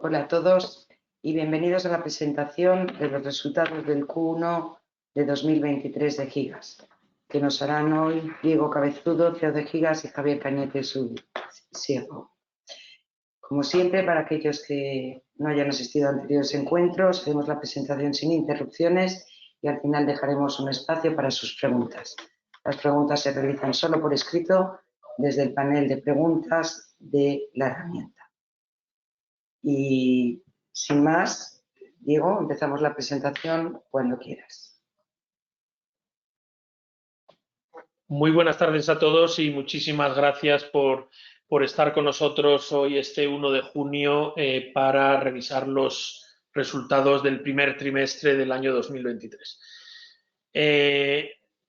Hola a todos y bienvenidos a la presentación de los resultados del Q1 de 2023 de Gigas, que nos harán hoy Diego Cabezudo, CEO de Gigas, y Javier Cañete, su CFO. Como siempre, para aquellos que no hayan asistido a anteriores encuentros, haremos la presentación sin interrupciones y al final dejaremos un espacio para sus preguntas. Las preguntas se realizan solo por escrito desde el panel de preguntas de la herramienta. Y sin más, Diego, empezamos la presentación cuando quieras. Muy buenas tardes a todos y muchísimas gracias por estar con nosotros hoy, este 1 de junio, para revisar los resultados del primer trimestre del año 2023.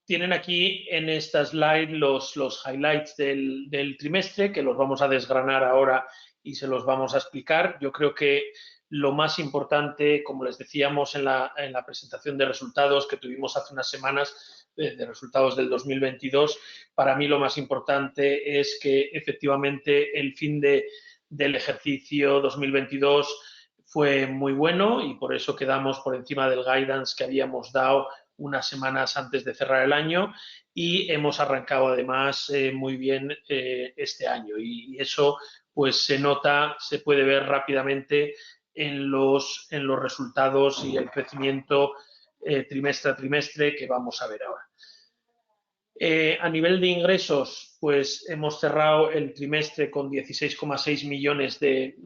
Tienen aquí en esta slide los highlights del trimestre, que los vamos a desgranar ahora y se los vamos a explicar. Yo creo que lo más importante, como les decíamos en la presentación de resultados que tuvimos hace unas semanas, de resultados del 2022, para mí lo más importante es que efectivamente el fin del ejercicio 2022 fue muy bueno y por eso quedamos por encima del guidance que habíamos dado unas semanas antes de cerrar el año y hemos arrancado además muy bien este año y eso pues se nota, se puede ver rápidamente en los resultados y el crecimiento trimestre a trimestre que vamos a ver ahora. A nivel de ingresos, pues hemos cerrado el trimestre con 16,6 millones de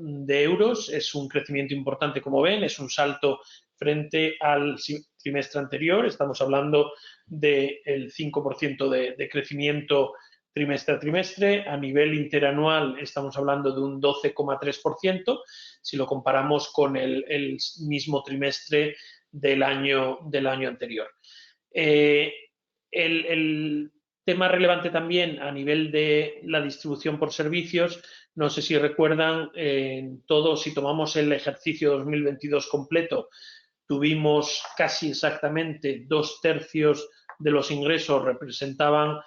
euros. Es un crecimiento importante, como ven, es un salto frente al trimestre anterior. Estamos hablando del 5% de crecimiento trimestre a trimestre. A nivel interanual estamos hablando de un 12,3% si lo comparamos con el mismo trimestre del año anterior. El tema relevante también a nivel de la distribución por servicios, no sé si recuerdan, todos, si tomamos el ejercicio 2022 completo, tuvimos casi exactamente 2/3 de los ingresos representaban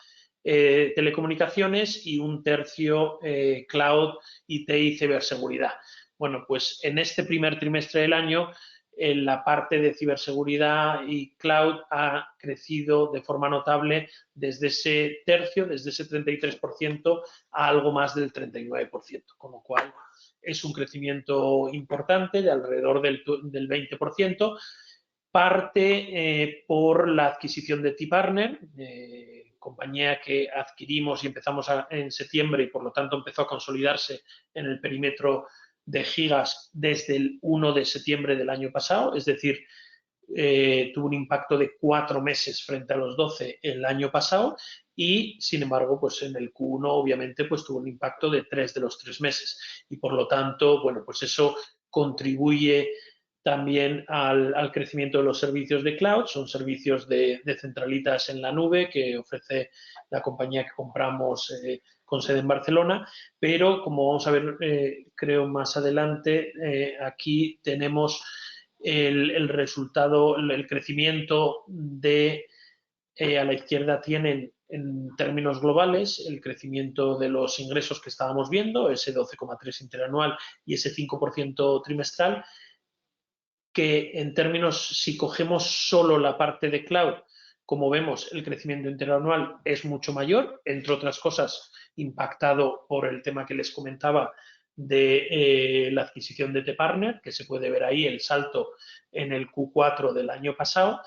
telecomunicaciones y 1/3 cloud, IT y ciberseguridad. Bueno, pues en este primer trimestre del año, en la parte de ciberseguridad y cloud ha crecido de forma notable desde ese tercio, desde ese 33% a algo más del 39%, con lo cual es un crecimiento importante de alrededor del 20%, parte por la adquisición de T-Partner, compañía que adquirimos y empezamos en septiembre y por lo tanto empezó a consolidarse en el perímetro de Gigas desde el 1 de septiembre del año pasado, es decir, tuvo un impacto de 4 meses frente a los 12 el año pasado y, sin embargo, pues en el Q1 obviamente pues tuvo un impacto de 3 de los 3 meses y por lo tanto, bueno, pues eso contribuye también al crecimiento de los servicios de cloud. Son servicios de centralitas en la nube que ofrece la compañía que compramos con sede en Barcelona, pero como vamos a ver creo más adelante, aquí tenemos el resultado, el crecimiento de a la izquierda tienen en términos globales el crecimiento de los ingresos que estábamos viendo, ese 12,3 interanual y ese 5% trimestral, que en términos, si cogemos solo la parte de cloud, como vemos, el crecimiento interanual es mucho mayor, entre otras cosas, impactado por el tema que les comentaba de la adquisición de T-Partner, que se puede ver ahí el salto en el Q4 del año pasado,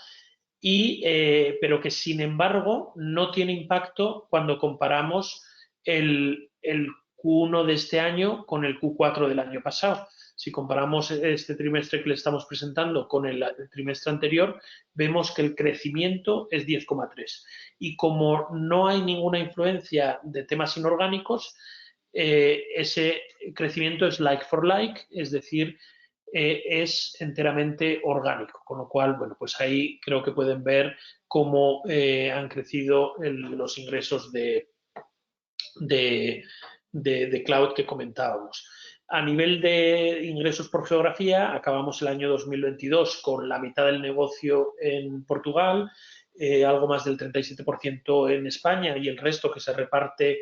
pero que sin embargo no tiene impacto cuando comparamos el Q1 de este año con el Q4 del año pasado. Si comparamos este trimestre que le estamos presentando con el trimestre anterior, vemos que el crecimiento es 10,3. Y como no hay ninguna influencia de temas inorgánicos, ese crecimiento es like for like, es decir, es enteramente orgánico, con lo cual, bueno, pues ahí creo que pueden ver cómo han crecido los ingresos de cloud que comentábamos. A nivel de ingresos por geografía, acabamos el año 2022 con la mitad del negocio en Portugal, algo más del 37% en España y el resto que se reparte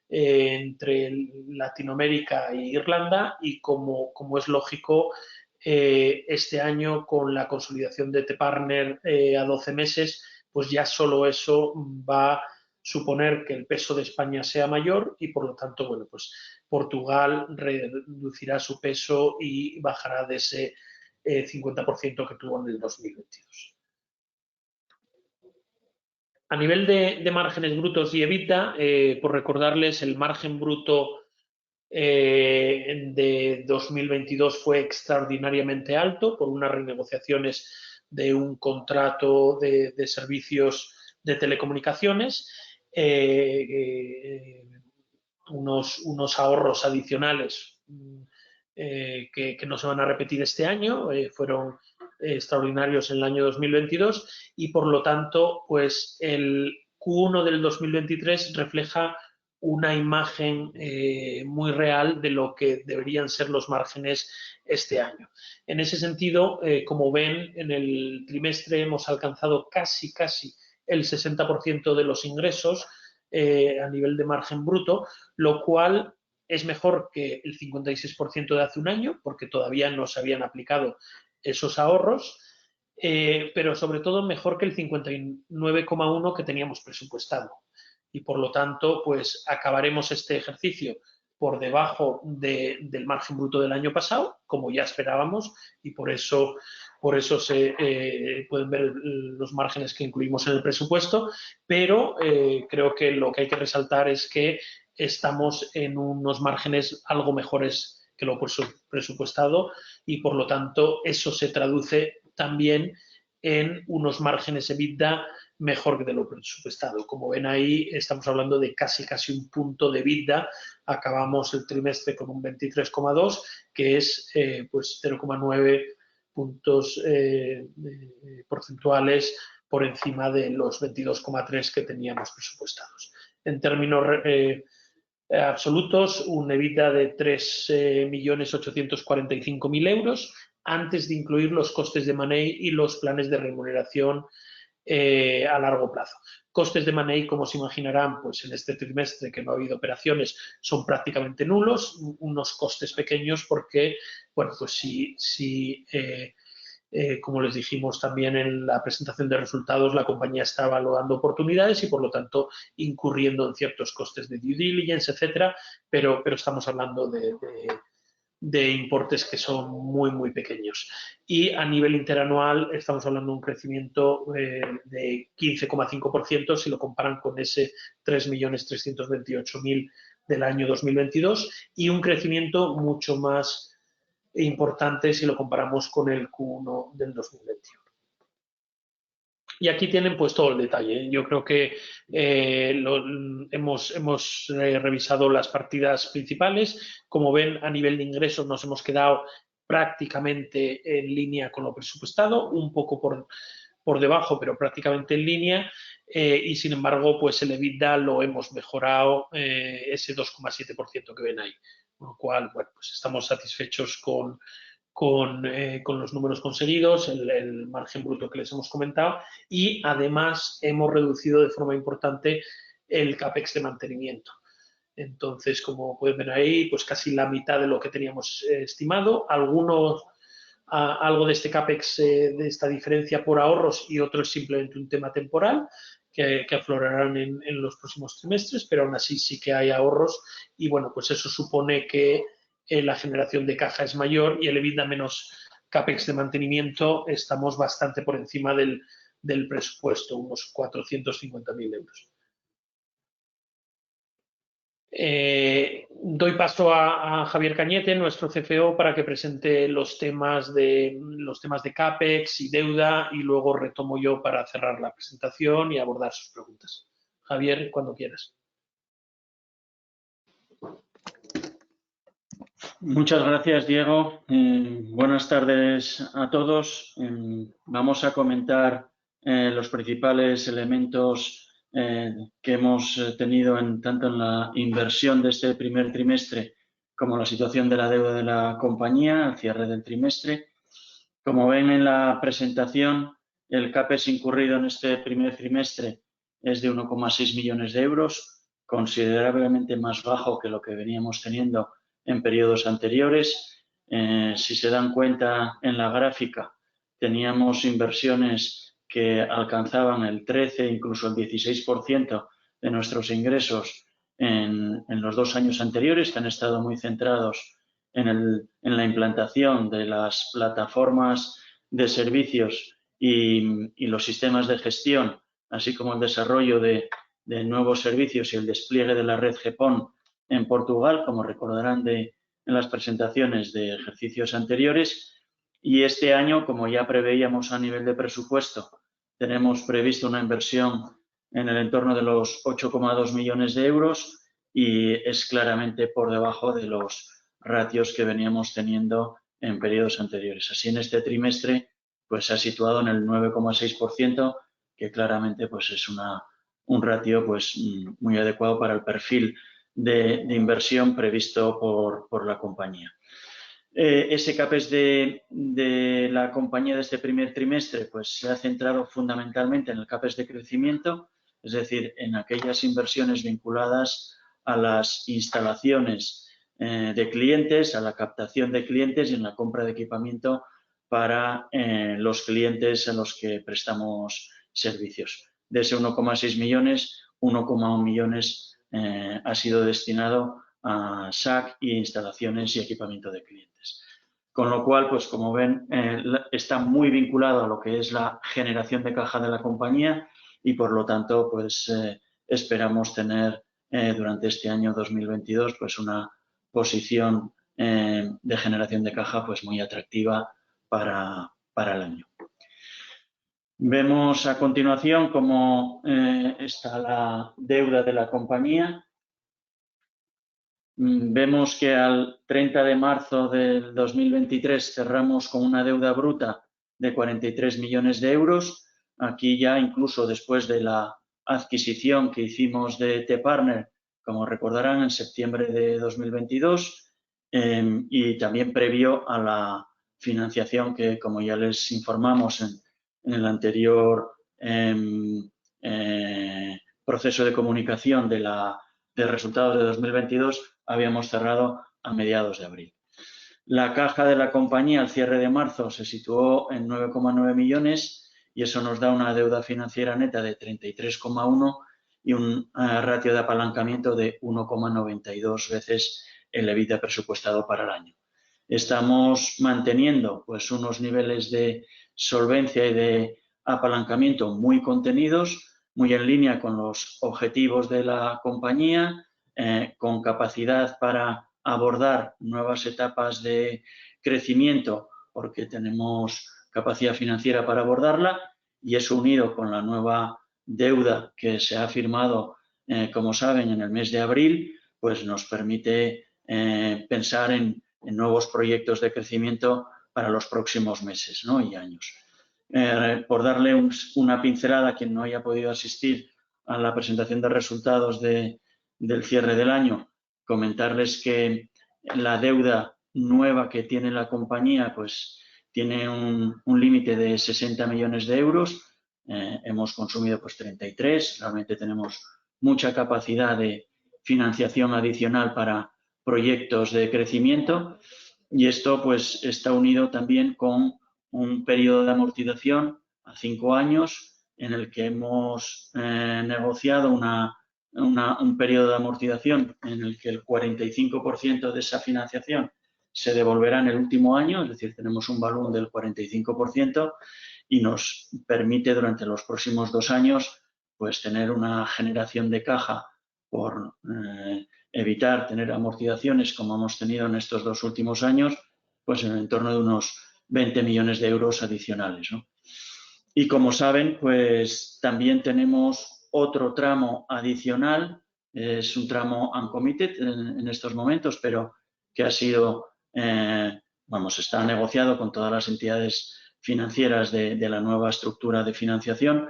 entre Latinoamérica e Irlanda y como es lógico, este año con la consolidación de T-Partner a 12 meses, pues ya solo eso va a suponer que el peso de España sea mayor y por lo tanto, bueno, pues Portugal reducirá su peso y bajará de ese 50% que tuvo en el 2022. A nivel de márgenes brutos y EBITDA, por recordarles, el margen bruto de 2022 fue extraordinariamente alto por unas renegociaciones de un contrato de servicios de telecomunicaciones, unos ahorros adicionales que no se van a repetir este año, fueron extraordinarios en el año 2022 y por lo tanto pues el Q1 del 2023 refleja una imagen muy real de lo que deberían ser los márgenes este año. En ese sentido, como ven, en el trimestre hemos alcanzado casi el 60% de los ingresos a nivel de margen bruto, lo cual es mejor que el 56% de hace un año, porque todavía no se habían aplicado esos ahorros, pero sobre todo mejor que el 59,1% que teníamos presupuestado. Y por lo tanto, pues acabaremos este ejercicio por debajo del margen bruto del año pasado, como ya esperábamos, y por eso se pueden ver los márgenes que incluimos en el presupuesto, pero creo que lo que hay que resaltar es que estamos en unos márgenes algo mejores que lo presupuestado y por lo tanto eso se traduce también en unos márgenes EBITDA mejor que de lo presupuestado. Como ven ahí, estamos hablando de casi un punto de EBITDA. Acabamos el trimestre con un 23,2, que es pues 0,9 puntos porcentuales por encima de los 22,3 que teníamos presupuestados. En términos absolutos, un EBITDA de 3.845.000 euros, antes de incluir los costes de money y los planes de remuneración a largo plazo. Costes de money, como se imaginarán, pues en este trimestre que no ha habido operaciones, son prácticamente nulos, unos costes pequeños porque, bueno, pues si como les dijimos también en la presentación de resultados, la compañía está evaluando oportunidades y, por lo tanto, incurriendo en ciertos costes de due diligence, etcétera, pero estamos hablando de importes que son muy pequeños. Y a nivel interanual estamos hablando de un crecimiento de 15,5% si lo comparan con ese 3.328.000 del año 2022 y un crecimiento mucho más importante si lo comparamos con el Q1 del 2021. Y aquí tienen pues todo el detalle. Yo creo que hemos revisado las partidas principales. Como ven, a nivel de ingresos nos hemos quedado prácticamente en línea con lo presupuestado, un poco por debajo, pero prácticamente en línea. Y sin embargo, pues el EBITDA lo hemos mejorado ese 2,7% que ven ahí. Con lo cual, bueno, pues estamos satisfechos con los números conseguidos, el margen bruto que les hemos comentado y además hemos reducido de forma importante el CAPEX de mantenimiento. Entonces, como pueden ver ahí, pues casi la mitad de lo que teníamos estimado. Algo de este CAPEX, de esta diferencia por ahorros y otro es simplemente un tema temporal que aflorarán en los próximos trimestres, pero aún así sí que hay ahorros y bueno, pues eso supone que la generación de caja es mayor y el EBITDA menos CAPEX de mantenimiento estamos bastante por encima del presupuesto, unos 450.000 euros. Doy paso a Javier Cañete, nuestro CFO, para que presente los temas de CAPEX y deuda y luego retomo yo para cerrar la presentación y abordar sus preguntas. Javier, cuando quieras. Muchas gracias, Diego. Buenas tardes a todos. Vamos a comentar los principales elementos que hemos tenido tanto en la inversión de este primer trimestre como la situación de la deuda de la compañía al cierre del trimestre. Como ven en la presentación, el CAPEX incurrido en este primer trimestre es de 1,6 millones de euros, considerablemente más bajo que lo que veníamos teniendo en periodos anteriores. Si se dan cuenta en la gráfica, teníamos inversiones que alcanzaban el 13, incluso el 16% de nuestros ingresos en los 2 años anteriores, que han estado muy centrados en la implantación de las plataformas de servicios y los sistemas de gestión, así como el desarrollo de nuevos servicios y el despliegue de la red GEPON en Portugal, como recordarán en las presentaciones de ejercicios anteriores. Y este año, como ya preveíamos a nivel de presupuesto, tenemos previsto una inversión en el entorno de los 8,2 millones de euros y es claramente por debajo de los ratios que veníamos teniendo en periodos anteriores. Así, en este trimestre pues se ha situado en el 9,6%, que claramente pues es un ratio pues muy adecuado para el perfil de inversión previsto por la compañía. Ese CAPEX de la compañía de este primer trimestre pues se ha centrado fundamentalmente en el CAPEX de crecimiento, es decir, en aquellas inversiones vinculadas a las instalaciones de clientes, a la captación de clientes y en la compra de equipamiento para los clientes a los que prestamos servicios. De ese 1,6 millones, 1,1 millones ha sido destinado a SAC y instalaciones y equipamiento de clientes. Con lo cual, pues como ven, está muy vinculado a lo que es la generación de caja de la compañía y por lo tanto, pues esperamos tener durante este año 2022 pues una posición de generación de caja pues muy atractiva para el año. Vemos a continuación cómo está la deuda de la compañía. Vemos que al 30 de marzo del 2023 cerramos con una deuda bruta de 43 millones de euros. Aquí ya incluso después de la adquisición que hicimos de T-Partner, como recordarán, en septiembre de 2022 y también previo a la financiación que, como ya les informamos en el anterior proceso de comunicación de resultados de 2022, habíamos cerrado a mediados de abril. La caja de la compañía al cierre de marzo se situó en 9,9 millones y eso nos da una deuda financiera neta de 33,1 y un ratio de apalancamiento de 1,92 veces el EBITDA presupuestado para el año. Estamos manteniendo pues unos niveles de solvencia y de apalancamiento muy contenidos, muy en línea con los objetivos de la compañía, con capacidad para abordar nuevas etapas de crecimiento porque tenemos capacidad financiera para abordarla y eso unido con la nueva deuda que se ha firmado, como saben, en el mes de abril, pues nos permite pensar en nuevos proyectos de crecimiento para los próximos meses, ¿no? y años. Por darle una pincelada a quien no haya podido asistir a la presentación de resultados del cierre del año, comentarles que la deuda nueva que tiene la compañía pues tiene un límite de 60 millones de euros. Hemos consumido pues 33. Realmente tenemos mucha capacidad de financiación adicional para proyectos de crecimiento y esto pues está unido también con un periodo de amortización a 5 años en el que hemos negociado un periodo de amortización en el que el 45% de esa financiación se devolverá en el último año, es decir, tenemos un balón del 45% y nos permite durante los próximos 2 años pues tener una generación de caja por evitar tener amortizaciones como hemos tenido en estos 2 últimos años, pues en el entorno de unos 20 millones de euros adicionales, ¿no? Y como saben, pues también tenemos otro tramo adicional, es un tramo uncommitted en estos momentos, pero que ha sido, está negociado con todas las entidades financieras de la nueva estructura de financiación,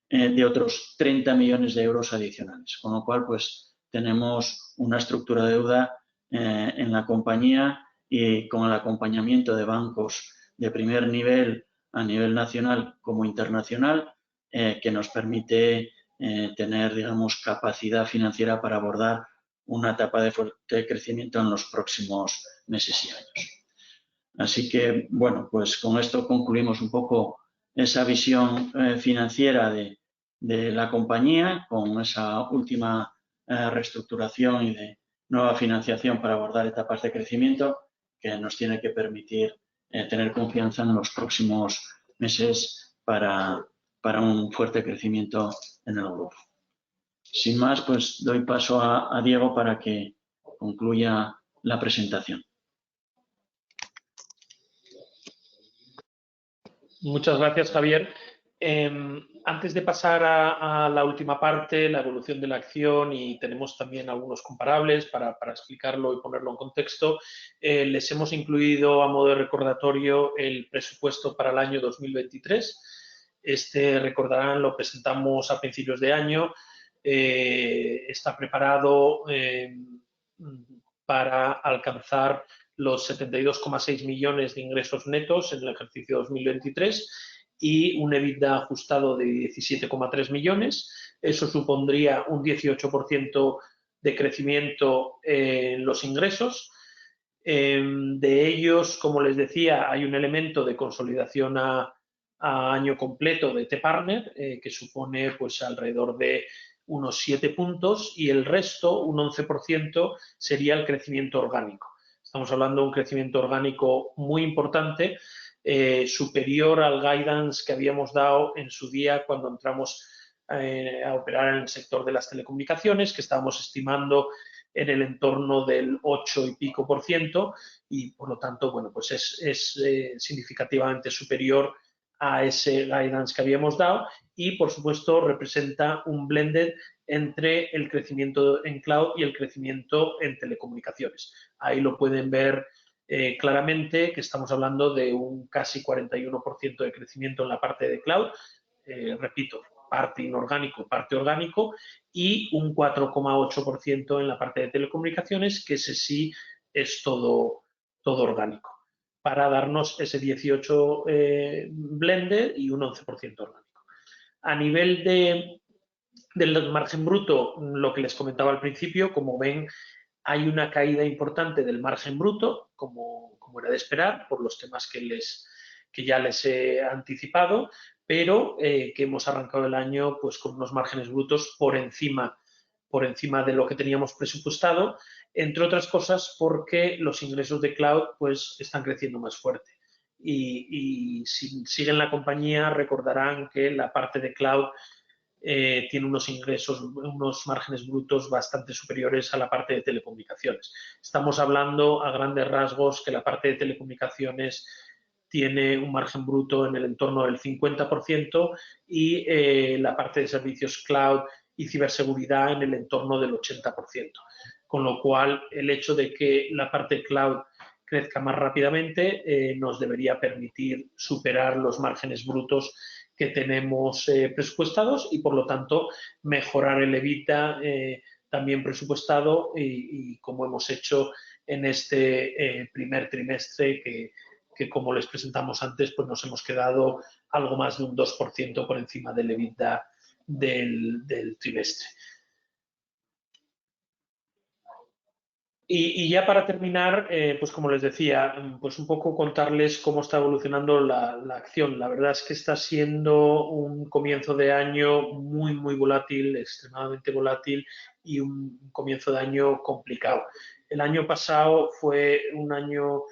de otros 30 millones de euros adicionales, con lo cual pues tenemos una estructura de deuda en la compañía y con el acompañamiento de bancos de primer nivel a nivel nacional como internacional que nos permite tener, digamos, capacidad financiera para abordar una etapa de fuerte crecimiento en los próximos meses y años. Así que, bueno, pues con esto concluimos un poco esa visión financiera de la compañía, con esa última reestructuración y de nueva financiación para abordar etapas de crecimiento que nos tiene que permitir tener confianza en los próximos meses para un fuerte crecimiento en el grupo. Sin más, pues doy paso a Diego para que concluya la presentación. Muchas gracias, Javier. Antes de pasar a la última parte, la evolución de la acción, y tenemos también algunos comparables para explicarlo y ponerlo en contexto, les hemos incluido a modo de recordatorio el presupuesto para el año 2023. Este, recordarán, lo presentamos a principios de año. Está preparado para alcanzar los 72,6 millones de ingresos netos en el ejercicio 2023 y un EBITDA ajustado de 17,3 millones. Eso supondría un 18% de crecimiento en los ingresos. De ellos, como les decía, hay un elemento de consolidación a año completo de T-Partner, que supone pues alrededor de unos 7 puntos, y el resto, un 11%, sería el crecimiento orgánico. Estamos hablando de un crecimiento orgánico muy importante, superior al guidance que habíamos dado en su día cuando entramos a operar en el sector de las telecomunicaciones, que estábamos estimando en el entorno del 8 y pico por ciento, y por lo tanto, bueno, pues es significativamente superior a ese guidance que habíamos dado, y por supuesto representa un blended entre el crecimiento en cloud y el crecimiento en telecomunicaciones. Ahí lo pueden ver claramente, que estamos hablando de un casi 41% de crecimiento en la parte de cloud, repito, parte inorgánico, parte orgánico, y un 4,8% en la parte de telecomunicaciones, que ese sí es todo orgánico, para darnos ese 18 blended y un 11% orgánico. A nivel del margen bruto, lo que les comentaba al principio, como ven, hay una caída importante del margen bruto, como era de esperar, por los temas que ya les he anticipado, pero que hemos arrancado el año pues con unos márgenes brutos por encima de lo que teníamos presupuestado, entre otras cosas porque los ingresos de cloud pues están creciendo más fuerte. Y si siguen la compañía recordarán que la parte de cloud tiene unos ingresos, unos márgenes brutos bastante superiores a la parte de telecomunicaciones. Estamos hablando a grandes rasgos que la parte de telecomunicaciones tiene un margen bruto en el entorno del 50% y la parte de servicios cloud y ciberseguridad en el entorno del 80%. Con lo cual, el hecho de que la parte cloud crezca más rápidamente nos debería permitir superar los márgenes brutos que tenemos presupuestados y, por lo tanto, mejorar el EBITDA también presupuestado y como hemos hecho en este primer trimestre que, como les presentamos antes, pues nos hemos quedado algo más de un 2% por encima del EBITDA del trimestre. Y ya para terminar, pues como les decía, pues un poco contarles cómo está evolucionando la acción. La verdad es que está siendo un comienzo de año muy, muy volátil, extremadamente volátil, y un comienzo de año complicado. El año pasado fue un año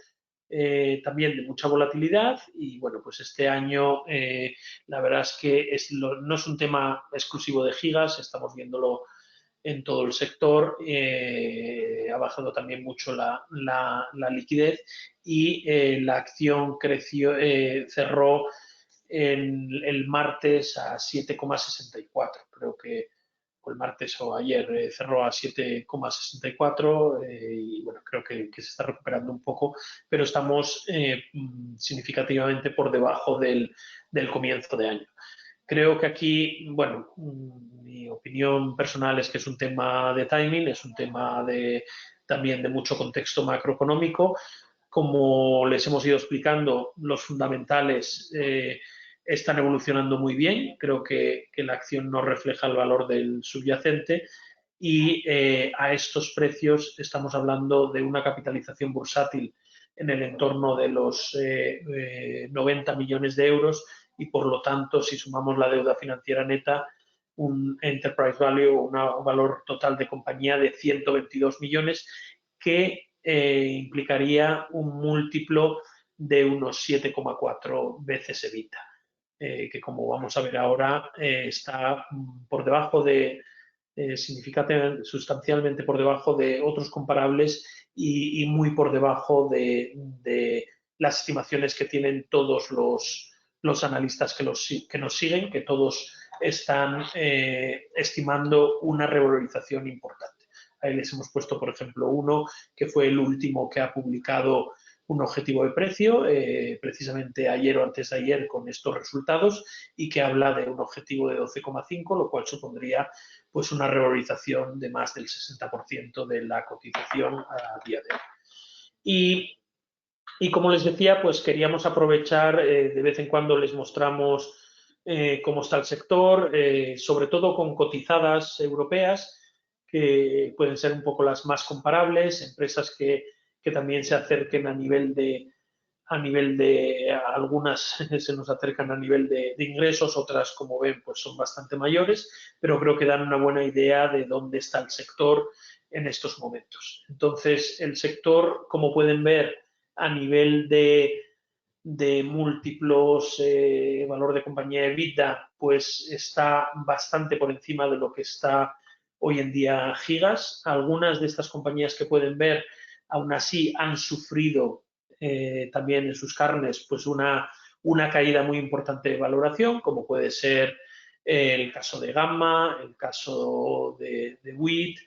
también de mucha volatilidad y bueno, pues este año la verdad es que no es un tema exclusivo de Gigas, estamos viéndolo en todo el sector, ha bajado también mucho la liquidez y la acción cerró el martes a 7,64, creo que el martes o ayer cerró a 7,64 y bueno, creo que se está recuperando un poco, pero estamos significativamente por debajo del comienzo de año. Creo que aquí, bueno, mi opinión personal es que es un tema de timing, es un tema también de mucho contexto macroeconómico. Como les hemos ido explicando, los fundamentales están evolucionando muy bien. Creo que la acción no refleja el valor del subyacente y a estos precios estamos hablando de una capitalización bursátil en el entorno de los 90 millones de euros y, por lo tanto, si sumamos la deuda financiera neta, un enterprise value, un valor total de compañía de 122 millones, que implicaría un múltiplo de unos 7,4 veces EBITDA, que, como vamos a ver ahora, está por debajo de, sustancialmente por debajo de otros comparables y muy por debajo de las estimaciones que tienen todos los analistas que nos siguen, que todos están estimando una revalorización importante. Ahí les hemos puesto, por ejemplo, uno que fue el último que ha publicado un objetivo de precio, precisamente ayer o antes de ayer, con estos resultados, y que habla de un objetivo de 12,5, lo cual supondría pues una revalorización de más del 60% de la cotización a día de hoy. Y como les decía, pues queríamos aprovechar, de vez en cuando les mostramos cómo está el sector, sobre todo con cotizadas europeas, que pueden ser un poco las más comparables, empresas que también se acerquen a nivel de algunas se nos acercan a nivel de ingresos, otras, como ven, pues son bastante mayores, pero creo que dan una buena idea de dónde está el sector en estos momentos. Entonces, el sector, como pueden ver, a nivel de múltiplos, valor de compañía EBITDA, pues está bastante por encima de lo que está hoy en día Gigas. Algunas de estas compañías que pueden ver, aún así, han sufrido también en sus carnes pues una caída muy importante de valoración, como puede ser el caso de Gamma, el caso de WIT,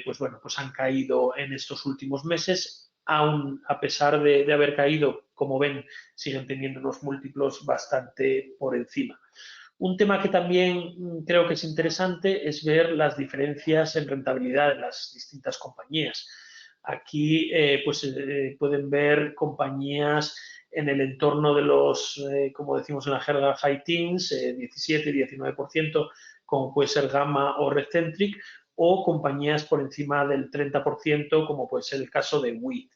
pues bueno, pues han caído en estos últimos meses, aún a pesar de haber caído, como ven, siguen teniendo unos múltiplos bastante por encima. Un tema que también creo que es interesante es ver las diferencias en rentabilidad de las distintas compañías. Aquí pueden ver compañías en el entorno de los, como decimos en la jerga, high teens, 17, 19%, como puede ser Gamma o Redcentric, o compañías por encima del 30%, como puede ser el caso de WIT.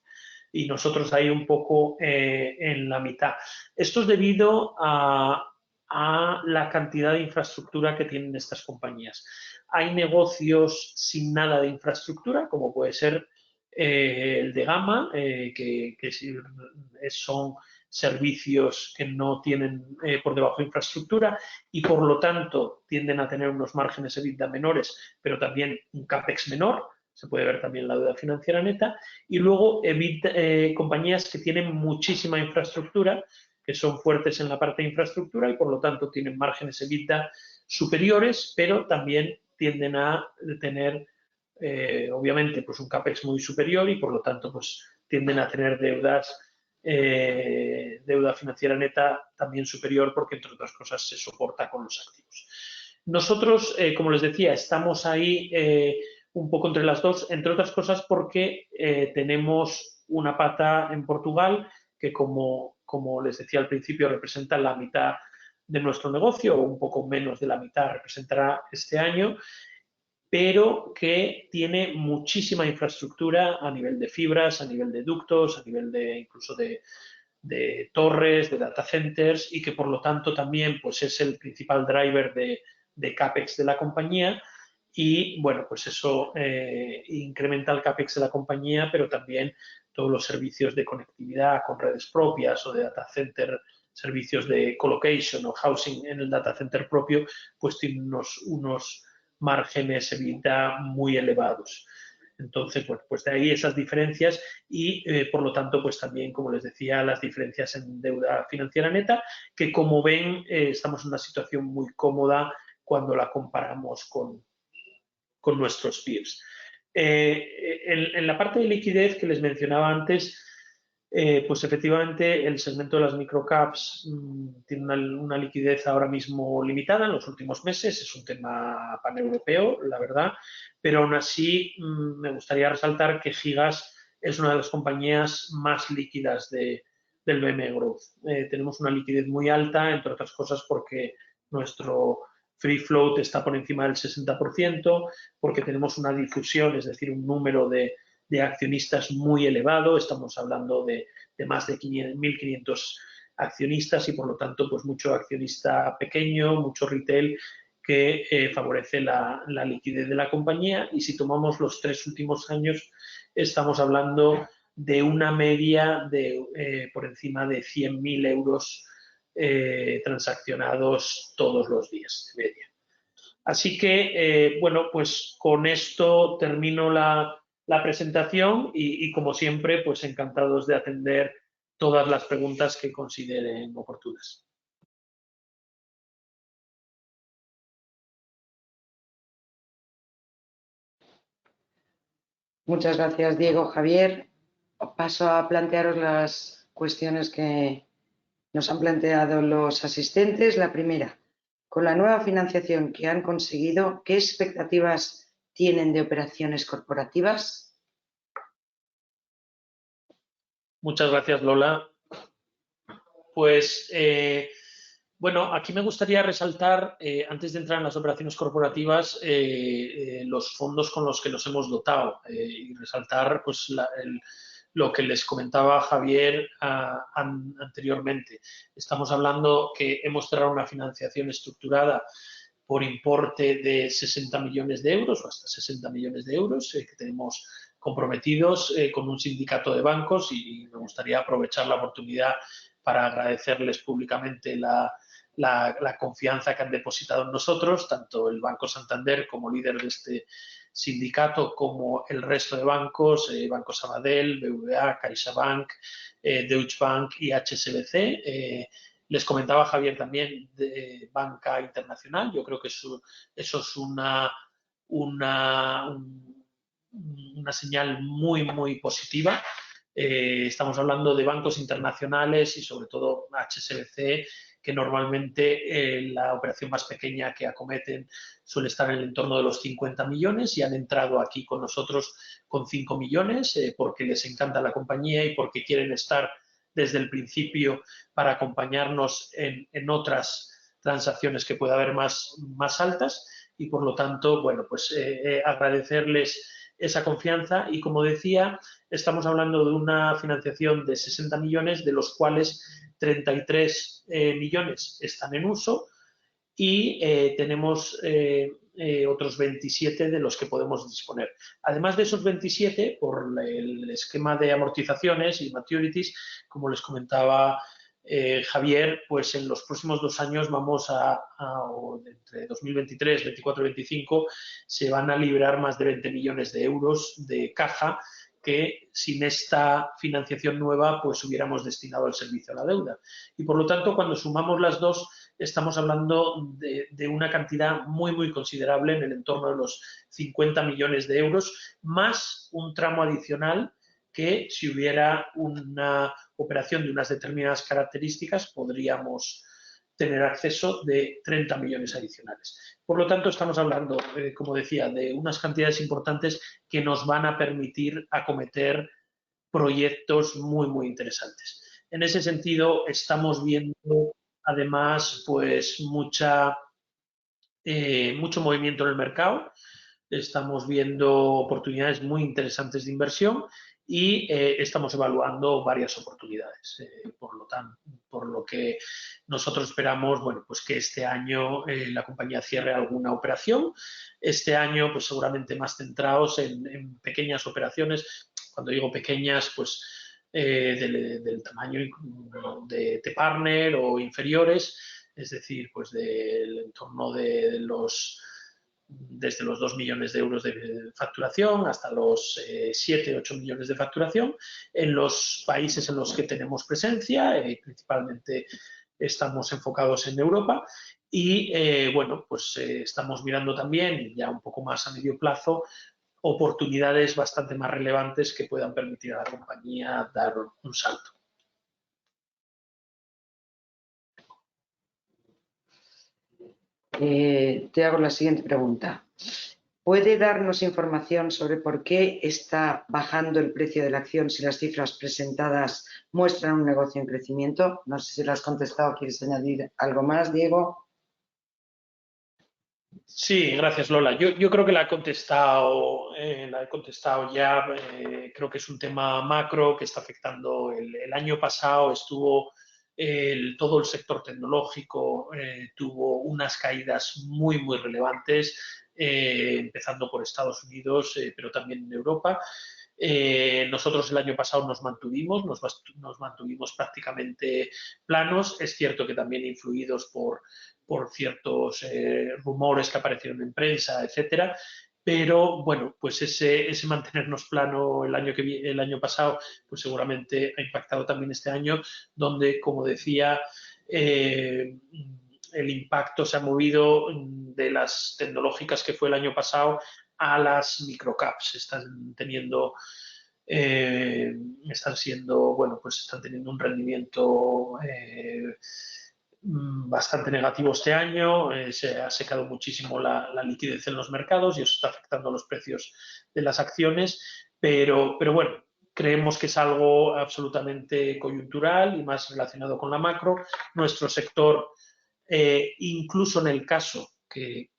Y nosotros ahí un poco en la mitad. Esto es debido a la cantidad de infraestructura que tienen estas compañías. Hay negocios sin nada de infraestructura, como puede ser el de Gamma, que son servicios que no tienen por debajo de infraestructura y, por lo tanto, tienden a tener unos márgenes EBITDA menores, pero también un CAPEX menor. Se puede ver también la deuda financiera neta. Y luego compañías que tienen muchísima infraestructura, que son fuertes en la parte de infraestructura y, por lo tanto, tienen márgenes EBITDA superiores, pero también tienden a tener, obviamente, pues un CAPEX muy superior y, por lo tanto, pues tienden a tener deuda financiera neta también superior, porque, entre otras cosas, se soporta con los activos. Nosotros, como les decía, estamos ahí un poco entre las dos, entre otras cosas porque tenemos una pata en Portugal que, como les decía al principio, representa la mitad de nuestro negocio, o un poco menos de la mitad representará este año, pero que tiene muchísima infraestructura a nivel de fibras, a nivel de ductos, a nivel incluso de torres, de data centers, y que, por lo tanto, también pues es el principal driver de CAPEX de la compañía. Y, bueno, pues eso incrementa el CAPEX de la compañía, pero también todos los servicios de conectividad con redes propias o de data center, servicios de colocation o housing en el data center propio, pues tienen unos márgenes EBITDA muy elevados. Entonces, bueno, pues de ahí esas diferencias y, por lo tanto, pues también, como les decía, las diferencias en deuda financiera neta, que, como ven, estamos en una situación muy cómoda cuando la comparamos con nuestros peers. En la parte de liquidez que les mencionaba antes, pues efectivamente el segmento de las microcaps tiene una liquidez ahora mismo limitada en los últimos meses. Es un tema paneuropeo, la verdad, pero aún así me gustaría resaltar que Gigas es una de las compañías más líquidas de del BME Growth. Tenemos una liquidez muy alta, entre otras cosas porque nuestro free float está por encima del 60%, porque tenemos una difusión, es decir, un número de accionistas muy elevado. Estamos hablando de más de 1.500 accionistas y, por lo tanto, pues mucho accionista pequeño, mucho retail que favorece la liquidez de la compañía. Y si tomamos los 3 últimos años, estamos hablando de una media de por encima de 100.000 euros transaccionados todos los días de media. Así que, bueno, pues con esto termino la presentación y, como siempre, pues encantados de atender todas las preguntas que consideren oportunas. Muchas gracias, Diego. Javier, paso a plantearos las cuestiones que nos han planteado los asistentes. La primera, con la nueva financiación que han conseguido, ¿qué expectativas tienen de operaciones corporativas? Muchas gracias, Lola. Pues, bueno, aquí me gustaría resaltar, antes de entrar en las operaciones corporativas, los fondos con los que nos hemos dotado y resaltar pues, lo que les comentaba Javier anteriormente. Estamos hablando que hemos cerrado una financiación estructurada por importe de 60 millones de euros o hasta 60 millones de euros que tenemos comprometidos con un sindicato de bancos, y me gustaría aprovechar la oportunidad para agradecerles públicamente la confianza que han depositado en nosotros, tanto el Banco Santander como líder de este sindicato, como el resto de bancos, Banco Sabadell, BBVA, CaixaBank, Deutsche Bank y HSBC. Les comentaba Javier también de banca internacional. Yo creo que eso es una señal muy, muy positiva. Estamos hablando de bancos internacionales y, sobre todo, HSBC, que normalmente la operación más pequeña que acometen suele estar en el entorno de los 50 millones y han entrado aquí con nosotros con 5 millones porque les encanta la compañía y porque quieren estar desde el principio para acompañarnos en otras transacciones que pueda haber más altas. Y, por lo tanto, bueno, pues agradecerles esa confianza. Y, como decía, estamos hablando de una financiación de 60 millones, de los cuales 33 millones están en uso y tenemos otros 27 de los que podemos disponer. Además de esos 27, por el esquema de amortizaciones y maturities, como les comentaba Javier, pues en los próximos 2 años vamos entre 2023, 24 y 25, se van a liberar más de 20 millones de euros de caja que sin esta financiación nueva pues hubiéramos destinado al servicio a la deuda. Y, por lo tanto, cuando sumamos las dos, estamos hablando de una cantidad muy, muy considerable, en el entorno de los 50 millones de euros, más un tramo adicional que, si hubiera una operación de unas determinadas características, podríamos tener acceso de 30 millones adicionales. Por lo tanto, estamos hablando, como decía, de unas cantidades importantes que nos van a permitir acometer proyectos muy, muy interesantes. En ese sentido, estamos viendo, además, pues mucho movimiento en el mercado. Estamos viendo oportunidades muy interesantes de inversión y estamos evaluando varias oportunidades. Por lo que nosotros esperamos, bueno, pues que este año la compañía cierre alguna operación. Este año, pues seguramente más centrados en pequeñas operaciones. Cuando digo pequeñas, pues del tamaño de T-Partner o inferiores, es decir, pues del entorno de desde los 2 millones de euros de facturación hasta los 7, 8 millones de facturación en los países en los que tenemos presencia, principalmente estamos enfocados en Europa y, bueno, pues estamos mirando también, ya un poco más a medio plazo, oportunidades bastante más relevantes que puedan permitir a la compañía dar un salto. Te hago la siguiente pregunta. ¿Puede darnos información sobre por qué está bajando el precio de la acción si las cifras presentadas muestran un negocio en crecimiento? No sé si lo has contestado, ¿quieres añadir algo más, Diego? Sí, gracias Lola. Yo creo que la he contestado ya. Creo que es un tema macro que está afectando. El año pasado estuvo todo el sector tecnológico, tuvo unas caídas muy relevantes, empezando por Estados Unidos, pero también en Europa. Nosotros el año pasado nos mantuvimos prácticamente planos. Es cierto que también influidos por ciertos rumores que aparecieron en prensa, etcétera. Pero bueno, pues ese mantenernos plano el año pasado, pues seguramente ha impactado también este año, donde, como decía, el impacto se ha movido de las tecnológicas que fue el año pasado a las microcaps. Están teniendo están teniendo un rendimiento bastante negativo este año. Se ha secado muchísimo la liquidez en los mercados y eso está afectando a los precios de las acciones, pero bueno, creemos que es algo absolutamente coyuntural y más relacionado con la macro. Nuestro sector, incluso en el caso que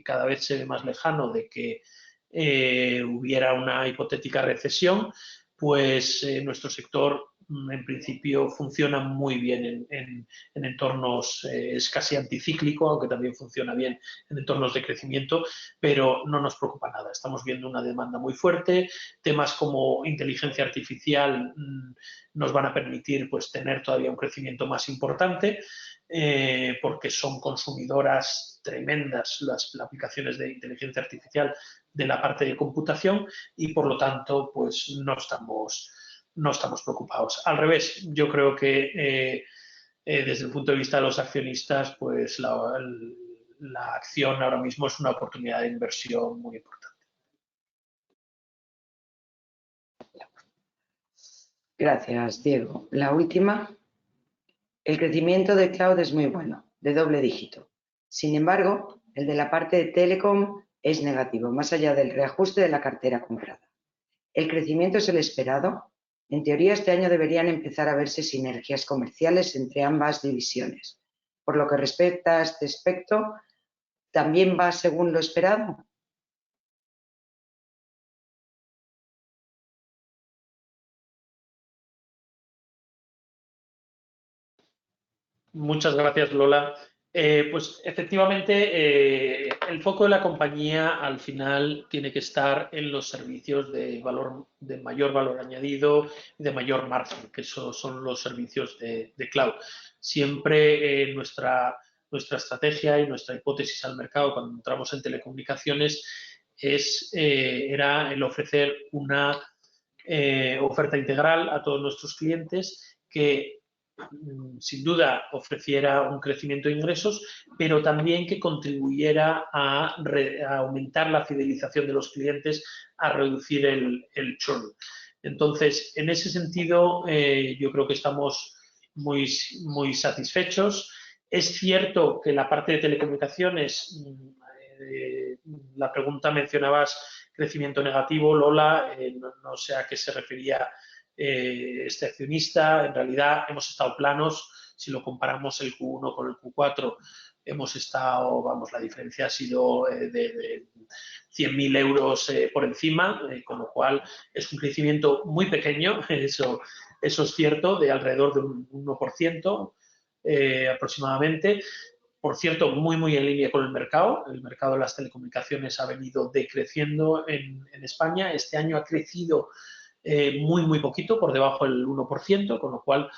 cada vez se ve más lejano de que hubiera una hipotética recesión, pues nuestro sector en principio funciona muy bien en entornos, es casi anticíclico, aunque también funciona bien en entornos de crecimiento, pero no nos preocupa nada. Estamos viendo una demanda muy fuerte. Temas como inteligencia artificial nos van a permitir pues tener todavía un crecimiento más importante, porque son consumidoras tremendas las aplicaciones de inteligencia artificial de la parte de computación y por lo tanto pues no estamos preocupados. Al revés, yo creo que desde el punto de vista de los accionistas, pues la acción ahora mismo es una oportunidad de inversión muy importante. Gracias, Diego. La última. El crecimiento de cloud es muy bueno, de doble dígito. Sin embargo, el de la parte de telecom es negativo, más allá del reajuste de la cartera comprada. ¿El crecimiento es el esperado? En teoría, este año deberían empezar a verse sinergias comerciales entre ambas divisiones. Por lo que respecta a este aspecto, ¿también va según lo esperado? Muchas gracias, Lola. Pues efectivamente, el foco de la compañía al final tiene que estar en los servicios de mayor valor añadido y de mayor margen, que esos son los servicios de cloud. Siempre nuestra estrategia y nuestra hipótesis al mercado cuando entramos en telecomunicaciones era el ofrecer una oferta integral a todos nuestros clientes que sin duda ofreciera un crecimiento de ingresos, pero también que contribuyera a aumentar la fidelización de los clientes, a reducir el churn. Entonces, en ese sentido, yo creo que estamos muy satisfechos. Es cierto que la parte de telecomunicaciones, la pregunta mencionabas crecimiento negativo, Lola, no sé a qué se refería este accionista. En realidad hemos estado planos. Si lo comparamos el Q1 con el Q4, hemos estestado, la diferencia ha sido de 100.000 euros por encima, con lo cual es un crecimiento muy pequeño, eso es cierto, de alrededor de un 1% aproximadamente. Por cierto, muy en línea con el mercado. El mercado de las telecomunicaciones ha venido decreciendo en España. Este año ha crecido muy poquito, por debajo del 1%, con lo cual,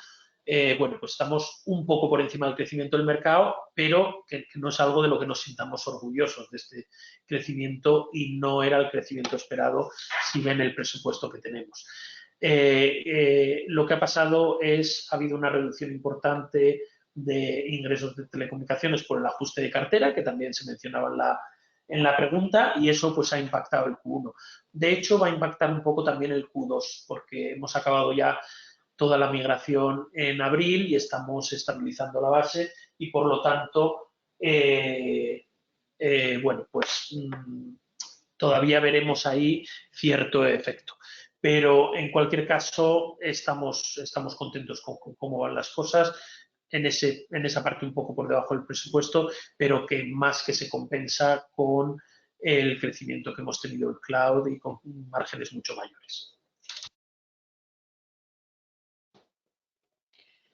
pues estamos un poco por encima del crecimiento del mercado, pero que no es algo de lo que nos sintamos orgullosos de este crecimiento y no era el crecimiento esperado si ven el presupuesto que tenemos. Lo que ha pasado ha habido una reducción importante de ingresos de telecomunicaciones por el ajuste de cartera, que también se mencionaba en la pregunta, y eso pues ha impactado el Q1. De hecho, va a impactar un poco también el Q2, porque hemos acabado ya toda la migración en abril y estamos estabilizando la base y, por lo tanto, todavía veremos ahí cierto efecto. Pero en cualquier caso estamos contentos con cómo van las cosas. En esa parte un poco por debajo del presupuesto, pero que más que se compensa con el crecimiento que hemos tenido en cloud y con márgenes mucho mayores.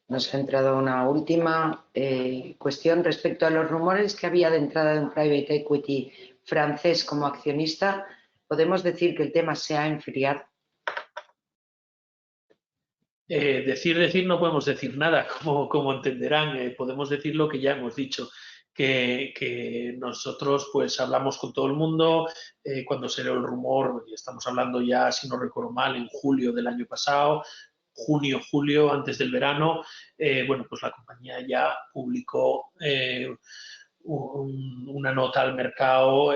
Nos ha entrado una última cuestión respecto a los rumores que había de entrada de un private equity francés como accionista. ¿Podemos decir que el tema se ha enfriado? Decir no podemos decir nada, como entenderán. Podemos decir lo que ya hemos dicho, que nosotros pues hablamos con todo el mundo. Cuando se dio el rumor, y estamos hablando ya, si no recuerdo mal, en julio del año pasado, junio, julio, antes del verano, bueno, pues la compañía ya publicó una nota al mercado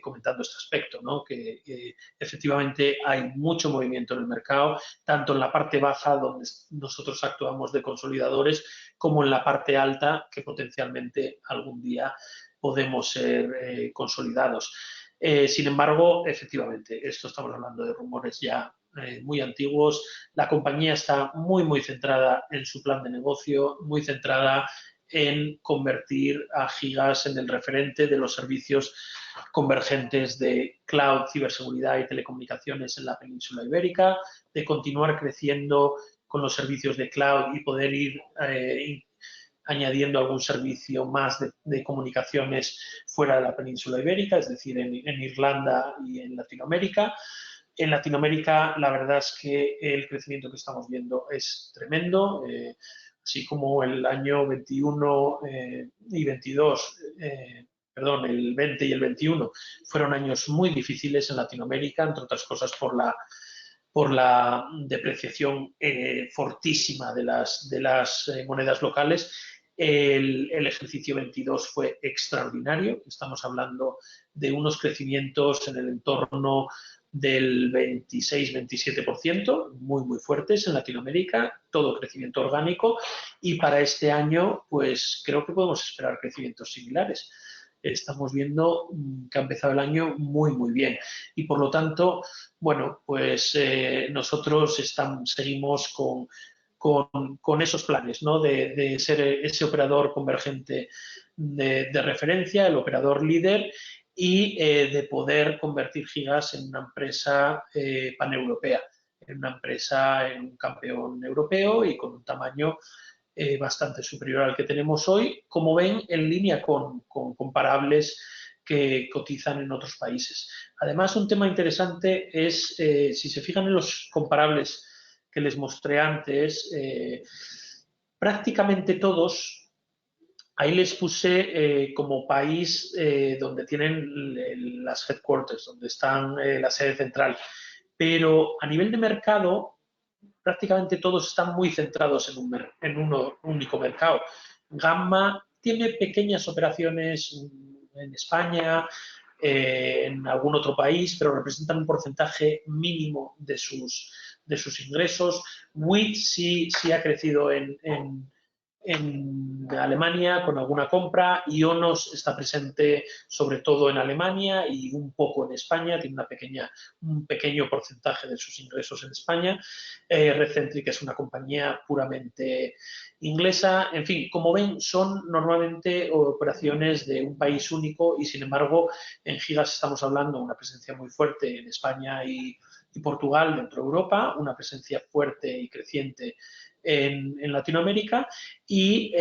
comentando este aspecto, ¿no? Que efectivamente hay mucho movimiento en el mercado, tanto en la parte baja, donde nosotros actuamos de consolidadores, como en la parte alta, que potencialmente algún día podemos ser consolidados. Sin embargo, efectivamente, esto estamos hablando de rumores ya muy antiguos. La compañía está muy centrada en su plan de negocio, muy centrada en convertir a Gigas en el referente de los servicios convergentes de cloud, ciberseguridad y telecomunicaciones en la península ibérica, de continuar creciendo con los servicios de cloud y poder ir añadiendo algún servicio más de comunicaciones fuera de la península ibérica, es decir, en Irlanda y en Latinoamérica. En Latinoamérica, la verdad es que el crecimiento que estamos viendo es tremendo. Así como el año 21 y 22, perdón, el 20 y el 21 fueron años muy difíciles en Latinoamérica, entre otras cosas por la depreciación fortísima de las monedas locales. El ejercicio 22 fue extraordinario. Estamos hablando de unos crecimientos en el entorno del 26-27%, muy fuertes en Latinoamérica, todo crecimiento orgánico, y para este año pues creo que podemos esperar crecimientos similares. Estamos viendo que ha empezado el año muy bien, y por lo tanto, bueno, pues nosotros seguimos con esos planes, ¿no? De ser ese operador convergente de referencia, el operador líder, y de poder convertir Gigas en una empresa paneuropea, en una empresa, en un campeón europeo y con un tamaño bastante superior al que tenemos hoy, como ven, en línea con comparables que cotizan en otros países. Además, un tema interesante es, si se fijan en los comparables que les mostré antes, prácticamente todos. Ahí les puse como país donde tienen las headquarters, donde están la sede central. Pero a nivel de mercado, prácticamente todos están muy centrados en un único mercado. Gamma tiene pequeñas operaciones en España, en algún otro país, pero representan un porcentaje mínimo de sus ingresos. WIT sí ha crecido en Alemania con alguna compra. Ionos está presente sobre todo en Alemania y un poco en España, tiene un pequeño porcentaje de sus ingresos en España. Recentric es una compañía puramente inglesa. En fin, como ven, son normalmente operaciones de un país único, y sin embargo en Gigas estamos hablando de una presencia muy fuerte en España y Portugal dentro de Europa, una presencia fuerte y creciente en Latinoamérica, y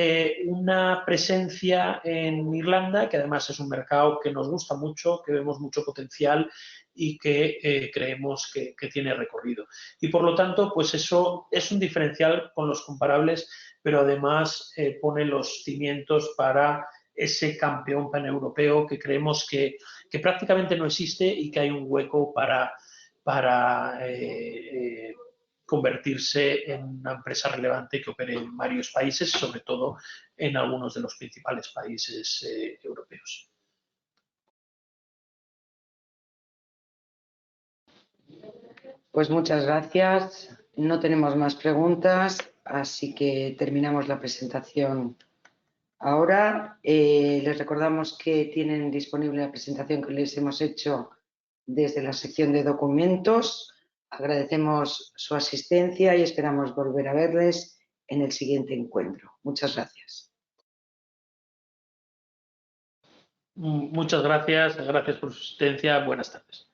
una presencia en Irlanda, que además es un mercado que nos gusta mucho, que vemos mucho potencial y que creemos que tiene recorrido. Y por lo tanto, pues eso es un diferencial con los comparables, pero además pone los cimientos para ese campeón paneuropeo que creemos que prácticamente no existe y que hay un hueco para convertirse en una empresa relevante que opere en varios países, sobre todo en algunos de los principales países europeos. Pues muchas gracias. No tenemos más preguntas, así que terminamos la presentación ahora. Les recordamos que tienen disponible la presentación que les hemos hecho desde la sección de documentos. Agradecemos su asistencia y esperamos volver a verles en el siguiente encuentro. Muchas gracias. Muchas gracias por su asistencia. Buenas tardes.